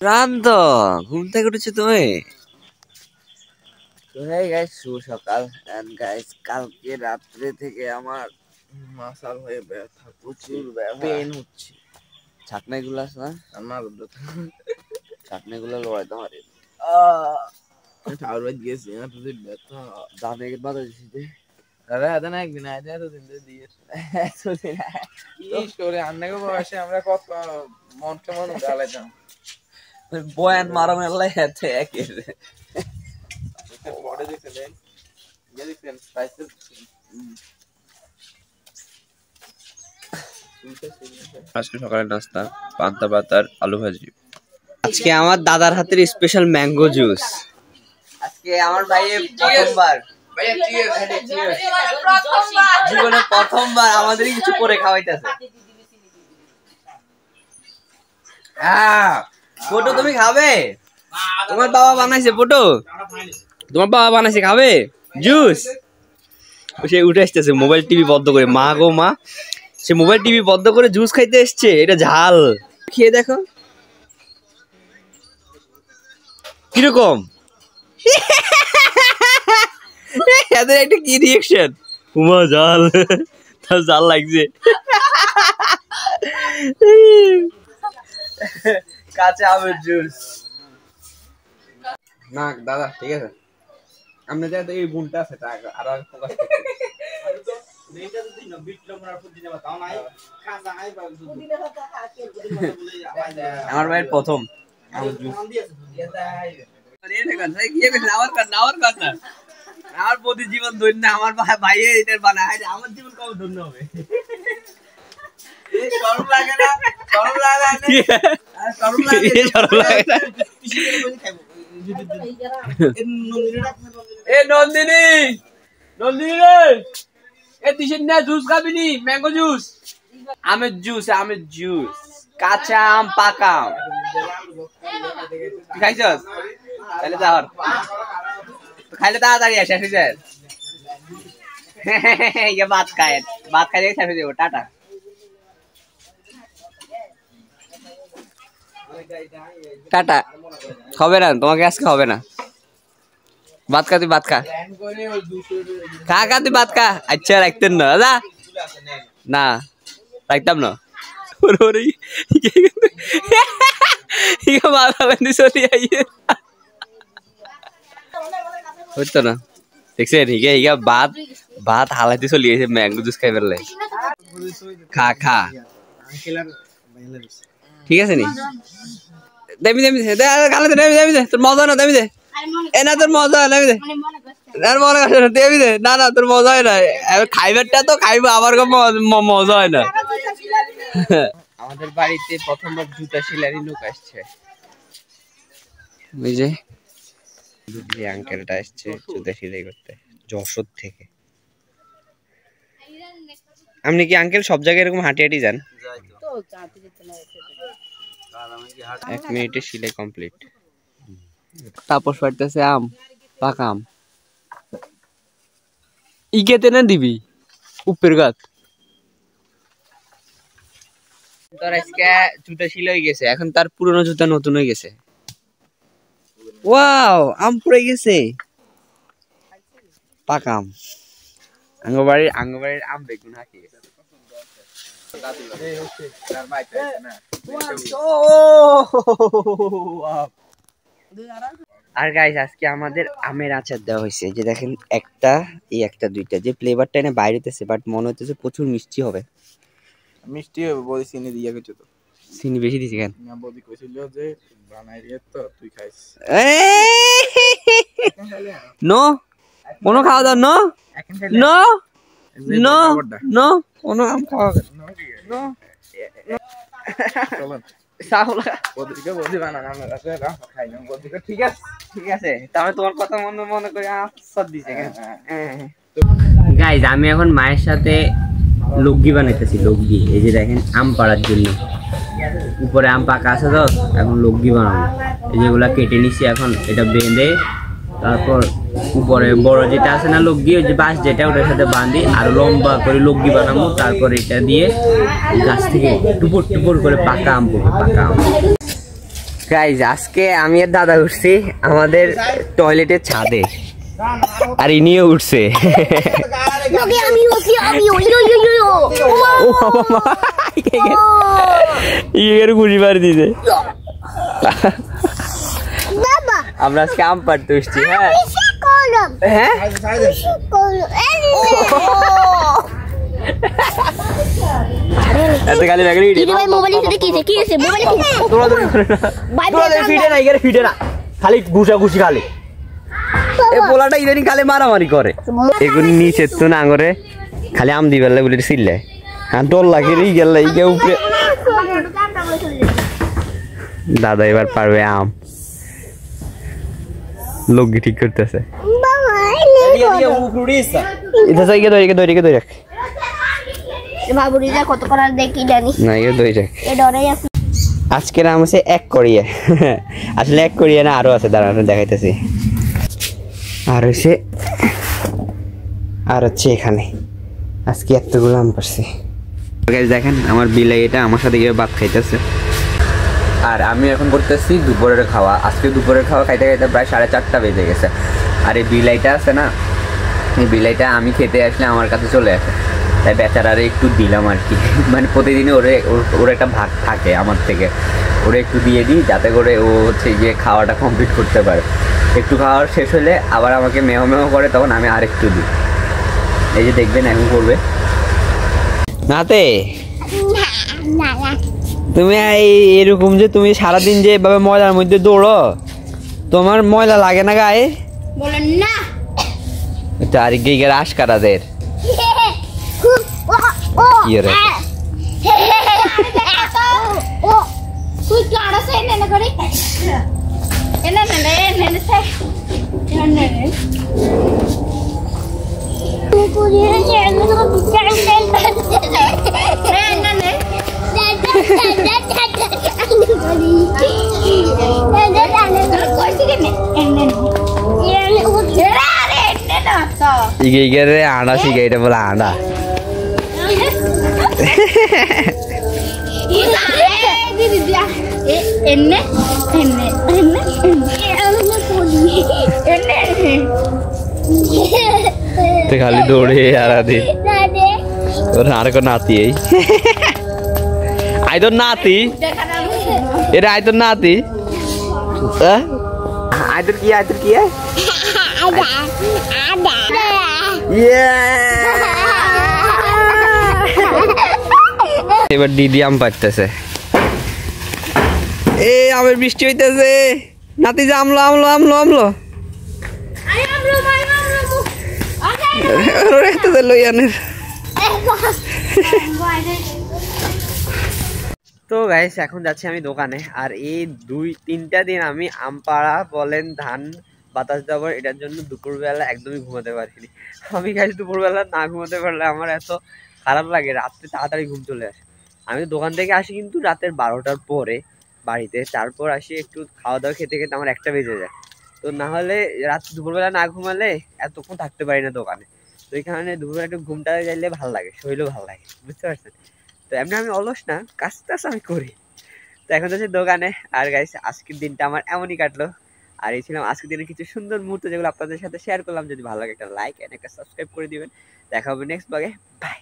রান্ত ঘুম থেকে উঠেছো তুমি? তো হ্যাঁ গাইস, শুভ সকাল। এন্ড গাইস, কালকে রাত্রে থেকে আমার মাসাল হয়ে ব্যথা, প্রচুর পেন হচ্ছে। ছাকনাগুলো আছে না আমার, ছাকনাগুলো লড়াইতে পারি। ঠাউর বাদ গেছে না তোদের ব্যথা দানে বাধা দিছি। আরে আদা না একদিন আইতে এতদিন দিয়ে এতদিন কি স্টোরি আন্নাকে বয়সে আমরা কত মন কেমন উড়ালাইতাম। বয়ান মারা মেলা হেতে একে বড় দেখছেন যে দেখছেন স্পাইসেস আজকে সকালের নাস্তা পান্তা ভাত আর আলু ভাজি। আজকে আমার দাদার হাতের স্পেশাল ম্যাঙ্গো জুস। আজকে আমার ভাইয়ের প্রথমবার, জীবনে প্রথমবার আমাদের কিছু করে খাওয়াইতেছে। ফটো তুমি খাবে? তোমার বাবা বানাইছে ফটো, তোমার বাবা বানাইছে, খাবে জুস? সে উঠে আসতেছে মোবাইল টিভি বন্ধ করে। মা গো মা, সে মোবাইল টিভি বন্ধ করে জুস খাইতে এসছে। এটা ঝাল, খেয়ে দেখো কিরকম। এদের একটা কি রিয়েকশন, উমা জাল, তার জাল লাগছে। কাঁচা আমের জুস না দাদা, ঠিক আছে। আমরা যাতে এই গুণটা আছে তা আরো ফোকাস করতে। আমার ভাইয়ের প্রথম আমার প্রতি জীবন ধন্য। আমার ভাই এটার বানায়, আমার জীবন কবে ধন্য হবে? শরম লাগে না? শরম লাগে না? শরম লাগে না? এ নন্দিনী, নন্দিনী রে, এ তিসিন না জুস খাবি নি? ম্যাঙ্গো জুস, আমের জুস, আমের জুস, কাঁচা আম, পাকা আম। খাইছস? তাহলে যাওয়ার খাইলে তাড়াতাড়ি আসে, শেষ হয়ে যায়। ভাত খায়, ভাত খাইলে শেষ হয়ে যাবো। টাটা। টাটা। হবে না তোমাকে আজকে, হবে না। ভাত খা, তুই ভাত খা, খা খা, তুই ভাত খা। আচ্ছা রাখতেন না দাদা? না রাখতাম না। হইতো না, দেখছেন ভাত ভাত হালাইতে চলি গেছে ম্যাঙ্গো জুস খাই ফেললে। খা খা, ঠিক আছে নি? দেবি দেবি দে, তোর মজা না, দেবি দে। এ না তোর মজা হয়, দেবি দে। মনে করছে না, দেবি দে। না না তোর মজা হয় না, খাইবারটা তো খাইবো, আমার মজা হয় না। আমাদের বাড়িতে প্রথমবার জুতা সেলারি লোক আসছে। ওই যে আঙ্কেলটা আসছে জুতা সেলাই করতে যশোর থেকে। আপনি কি আঙ্কেল সব জায়গায় এরকম হাঁটি হাঁটি যান? 1 মিনিটে সেলাই কমপ্লিট। তাপস পাড়তেছে আম, পাকা আম। ইকেতে না দিবি উপের গাছ। তোর আজকে জুতা ছিল হয়ে গেছে, এখন তার পুরনো জুতা নতুন হয়ে গেছে। ওয়াও, আম পড়ে গেছে, পাকা আম। আঙ্গবাড়ির আম বেগুন হাঁকি গেছে। আর গাইস, আজকে আমাদের আমের আচার দেওয়া হয়েছে। যে দেখেন, একটা এই একটা দুইটা, যে ফ্লেভারটা এনে বাইরেতেছে, বাট মনে হইতেছে প্রচুর মিষ্টি হবে। মিষ্টি হবে বই, চিনি দিয়ে গেছে তো। চিনি বেশি দিছি কেন? না বদি কইছিল যে বানাই রে তো তুই খাইস। নো, কোনো খাওয়া দাও, নো নো নো নো, কোনো আম খাওয়া নো। চলুন গাইজ আমি এখন মায়ের সাথে লগ্গি বানাইতেছি। লগ্গি এই যে দেখেন আম পাড়ার জন্য, উপরে আম পাকা আছে তো, এখন লগ্গি বানাবো। এই যেগুলা কেটে নিছি, এখন এটা বেঁধে তারপর উপরে বড় যেটা আছে না লগ্গি, ওই যে বাঁশ যেটা, ওটার সাথে বাঁধি আর লম্বা করে লগ্গি বানাবো। তারপর এটা দিয়ে গাছ থেকে টুপুর টুপুর করে পাকা আম পড়বে, পাকা আম। গাইজ আজকে আমি আর দাদা উঠছি আমাদের টয়লেটের ছাদে, আর ইনিও উঠছে। ঘুরি মারি দিছে। আমরা আজকে আম পাড়তে উঠছি। হ্যাঁ হ্যাঁ এত গালি লাগলি খালি ঘুষা ঘুষি খালি পোলাটা ইদানিং খালি মারামারি করে। এগুলো নিচে তো না করে খালি আম দিবার বলে চিল্লে। হ্যাঁ ডর লাগে রে গেল উপরে। দাদা এবার পারবে আম। লগ্গি ঠিক করতেছে। আজকের আম আছে এক করিয়া, আসলে এক করিয়া না আরো আছে, দাঁড়ানো দেখাইতেছি। আর হচ্ছে আর হচ্ছে এখানে আজকে এতগুলো আম পারছি। দেখেন আমার বিলাই এটা আমার সাথে গিয়ে ভাত খাইতেছে, আর আমি এখন করতেছি দুপুরের খাওয়া। আজকে দুপুরের খাওয়া খাইতে খাইতে প্রায় 4:30 বেজে গেছে। আর এই বিলাইটা আছে না, এই বিলাইটা আমি খেতে আসলে আমার কাছে চলে আসে, তাই বেচারারে একটু দিলাম আর কি। মানে প্রতিদিনই ওর একটা ভাগ থাকে আমার থেকে, ওরে একটু দিয়ে দিই যাতে করে ও হচ্ছে গিয়ে খাওয়াটা কমপ্লিট করতে পারে। একটু খাওয়ার শেষ হলে আবার আমাকে মেহ মেহ করে, তখন আমি আর একটু দিই। এই যে দেখবেন এখন করবে নাতে। তুমি এরকম যে তুমি সারাদিন যে এভাবে ময়লার মধ্যে দৌড়ো, তোমার ময়লা লাগে না গায়ে? বলেন না আর গিয়ে রাস কাটাদের কি রে আড়া শিখে, এটা বলে আড়া। খালি দৌড়ে আড়া দি তোর আর কো নাতি এই আই তোর নাতি এরা আই তোর নাতি আই তোর কি আই তোর কি এবার দিদি আম পাড়তেছে। এ আমের বৃষ্টি হইতেছে, নাতি যে আমলো আমলো আমলো আমলো তো গাইস এখন যাচ্ছি আমি দোকানে। আর এই 2-3টা দিন আমি আম পাড়া বলেন, ধান বাতাস দেওয়ার, এটার জন্য দুপুরবেলা একদমই ঘুমাতে পারিনি। আমি গাইস দুপুরবেলা না ঘুমাতে পারলে আমার এত খারাপ লাগে, রাত্রে তাড়াতাড়ি ঘুম চলে আসে। আমি তো দোকান থেকে আসি কিন্তু রাতের 12টার পরে বাড়িতে, তারপর আসি একটু খাওয়া দাওয়া খেতে খেতে আমার 1টা বেজে যায়। তো না হলে রাত দুপুরবেলা না ঘুমালে এতক্ষণ থাকতে পারি না দোকানে। তো এই কারণে দুপুরবেলা একটু ঘুমটা যাইলে ভালো লাগে, শরীরও ভালো লাগে, বুঝতে পারছেন? তো এমনি আমি অলস না, কাজ টাজ আমি করি। তো এখন যাচ্ছি দোকানে। আর গাইস আজকের দিনটা আমার এমনই কাটলো। আর এই ছিলাম আজকের দিনের কিছু সুন্দর মুহূর্ত যেগুলো আপনাদের সাথে শেয়ার করলাম। যদি ভালো লাগে একটা লাইক এন্ড একটা সাবস্ক্রাইব করে দিবেন। দেখা হবে নেক্সট ব্লগে। বাই।